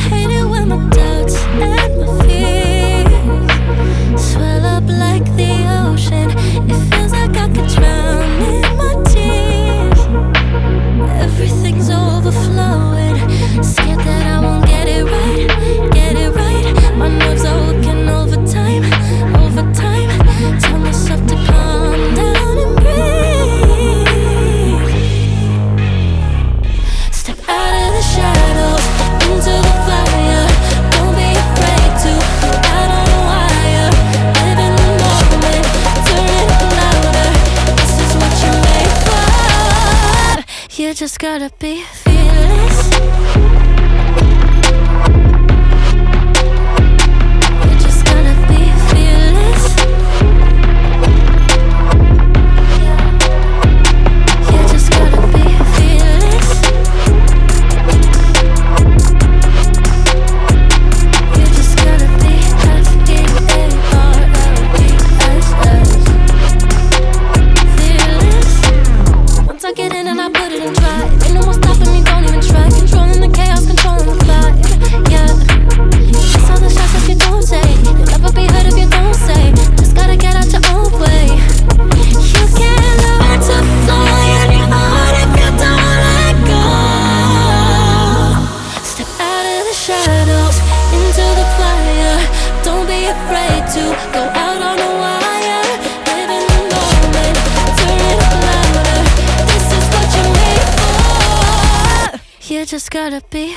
Hate it when my doubts and my fears swell up like the ocean. It feels like I could drown in my tears. Everything's overflowing. Scared that I won't get it right, get it right. My nerves are working overtime, overtime. Tell myself to calm down and breathe. Step out of the shadows into the fire. Don't be afraid to go out on a wire. Live in the moment, turn it up louder. This is what you're made for. You just gotta be fearless. You just gotta be fearless. You just gotta be fearless. You just gotta be fearless. Once I get in and I put it in drive, ain't no more stopping me, don't even try. Controlling the chaos, controlling the vibe, yeah. That's all the shots if you don't take. You'll never be heard if you don't say. Just gotta get out your own way. You can't learn to fly in your heart if you don't let go. Step out of the shadows into the fire. Don't be afraid to go out on a wire. Live in the moment, turn it up louder. This is what you're made for. You just gotta be